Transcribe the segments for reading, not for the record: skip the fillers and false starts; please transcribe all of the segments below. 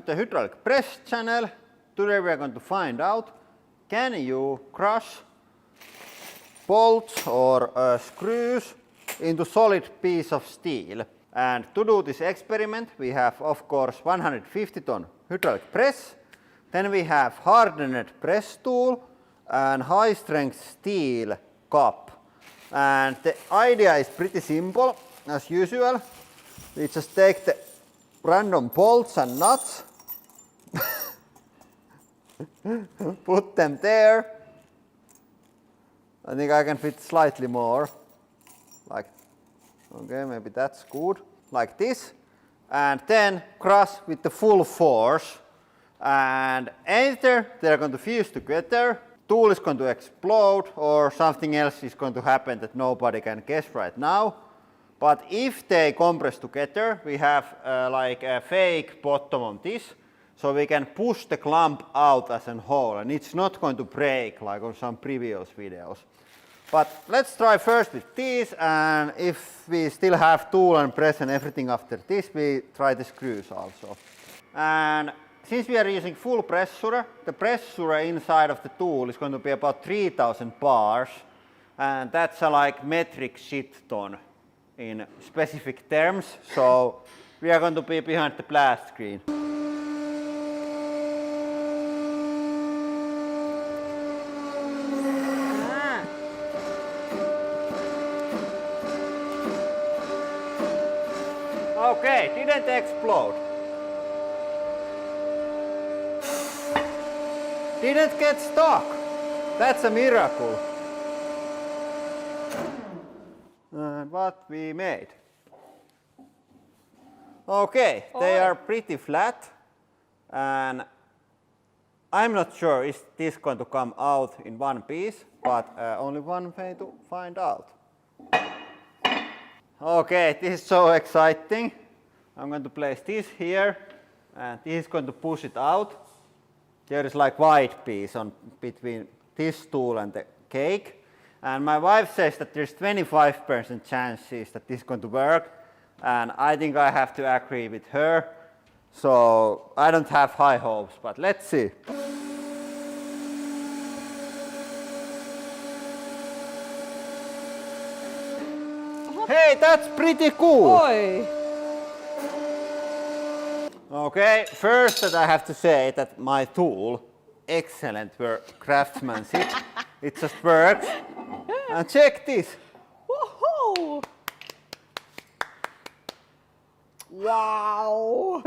the hydraulic press channel. Today we are going to find out, can you crush bolts or screws into solid piece of steel? And to do this experiment we have of course 150 ton hydraulic press, then we have hardened press tool and high strength steel cup. And the idea is pretty simple as usual. We just take the random bolts and nuts, put them there. I think I can fit slightly more, like, okay, maybe that's good, like this, and then crush with the full force, and either they're going to fuse together, tool is going to explode, or something else is going to happen that nobody can guess right now. But if they compress together, we have like a fake bottom on this, so we can push the clump out as a whole, and it's not going to break like on some previous videos. But let's try first with these, and if we still have tool and press and everything after this, we try the screws also. And since we are using full pressure, the pressure inside of the tool is going to be about 3000 bars, and that's a like metric shit ton in specific terms, so we are going to be behind the blast screen. Okay, didn't explode. Didn't get stuck. That's a miracle. And what we made. Okay, they are pretty flat, and I'm not sure is this going to come out in one piece, but only one way to find out. Okay, this is so exciting. I'm going to place this here, and this is going to push it out. There is like white piece on between this tool and the cake. And my wife says that there's 25% chances that this is going to work, and I think I have to agree with her. So I don't have high hopes, but let's see. Hey, that's pretty cool. Oi. Okay, first that I have to say that my tool, excellent craftsmanship. It just works. And check this. Woohoo! Wow!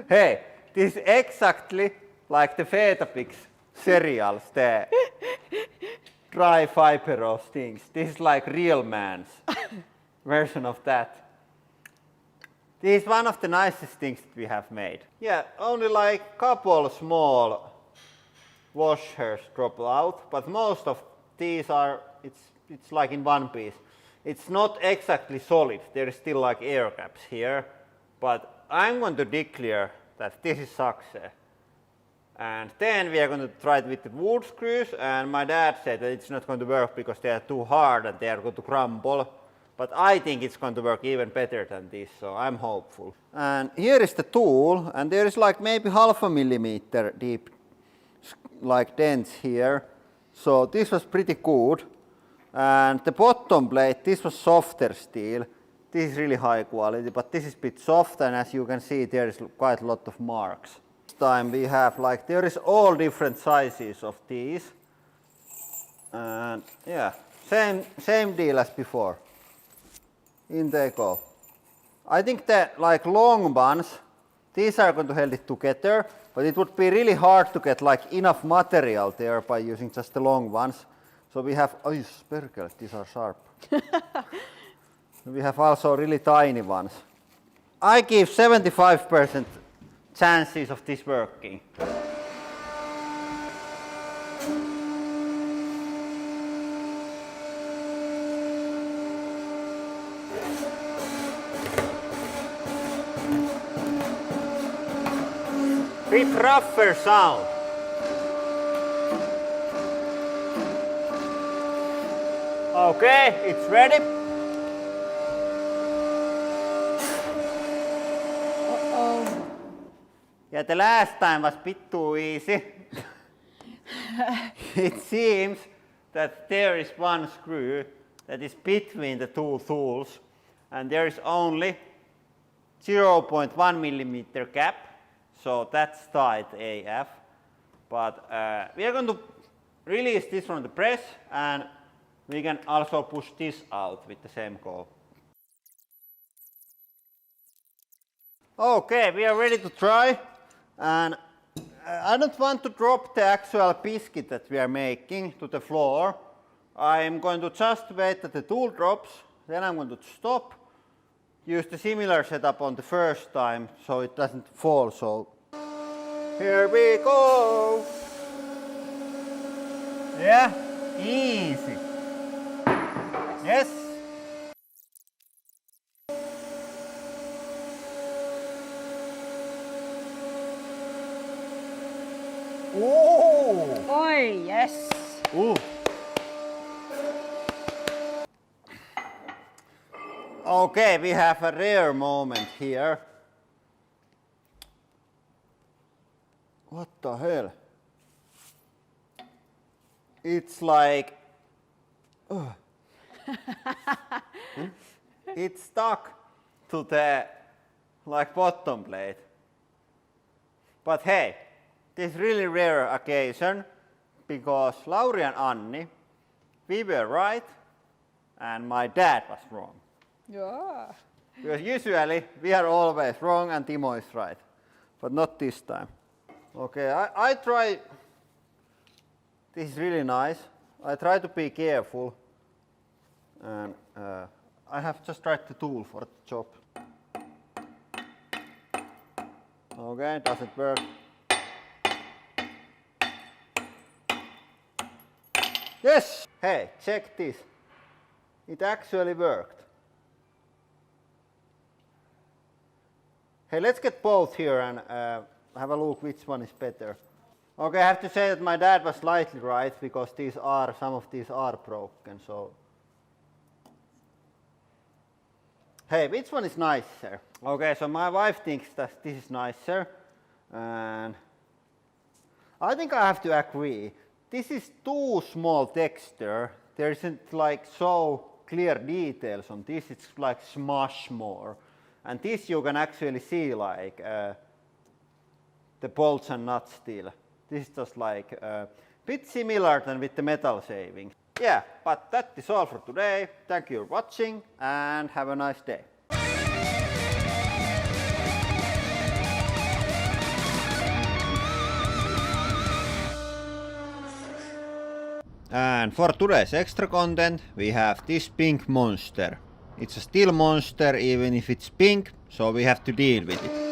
Hey, this is exactly like the Feta-Pix cereals, the dry fibrous things. This is like real man's version of that. This is one of the nicest things that we have made. Yeah, only like couple small washers drop out, but most of these are, it's like in one piece. It's not exactly solid, there is still like air gaps here, but I'm going to declare that this is success. And then we are going to try it with the wood screws, and my dad said that it's not going to work because they are too hard and they are going to crumble. But I think it's going to work even better than this, so I'm hopeful. And here is the tool, and there is like maybe 0.5 millimeter deep like dents here. So this was pretty good. And the bottom plate, this was softer steel. This is really high quality, but this is a bit soft, and as you can see there is quite a lot of marks. This time we have like, there is all different sizes of these. And yeah, same deal as before. In they go. I think the like long ones, these are going to hold it together, but it would be really hard to get like enough material there by using just the long ones. So we have, oh, sperkel, these are sharp. We have also really tiny ones. I give 75% chances of this working. Bit rougher sound. Okay, it's ready. Uh-oh. Yeah, the last time was a bit too easy. It seems that there is one screw that is between the two tools and there is only 0.1 millimeter gap, so that's tight AF. But we are going to release this from the press and we can also push this out with the same goal. Okay, we are ready to try, and I don't want to drop the actual biscuit that we are making to the floor. I'm going to just wait that the tool drops, then I'm going to stop, use the similar setup on the first time so it doesn't fall. So here we go. Yeah, easy. Yes. Oh. Oi, yes. Ooh. Okay, we have a rare moment here. What the hell? It's like it's stuck to the bottom plate. But hey, this is really rare occasion because Lauri and Anni, we were right and my dad was wrong. Yeah. Because usually we are always wrong and Timo is right, but not this time. Okay, I try. This is really nice. I try to be careful, and I have just tried the tool for the job. Okay, does it work? Yes! Hey, check this. It actually worked. Hey, let's get both here and have a look which one is better. Okay, I have to say that my dad was slightly right because some of these are broken, so. Hey, which one is nicer? Okay, so my wife thinks that this is nicer, and I think I have to agree. This is too small texture. There isn't so clear details on this. It's like smush more. And this you can actually see the bolts and nuts still. This is just bit similar than with the metal shaving. Yeah, but that is all for today. Thank you for watching and have a nice day. And for today's extra content, we have this pink monster. It's a steel monster even if it's pink, so we have to deal with it.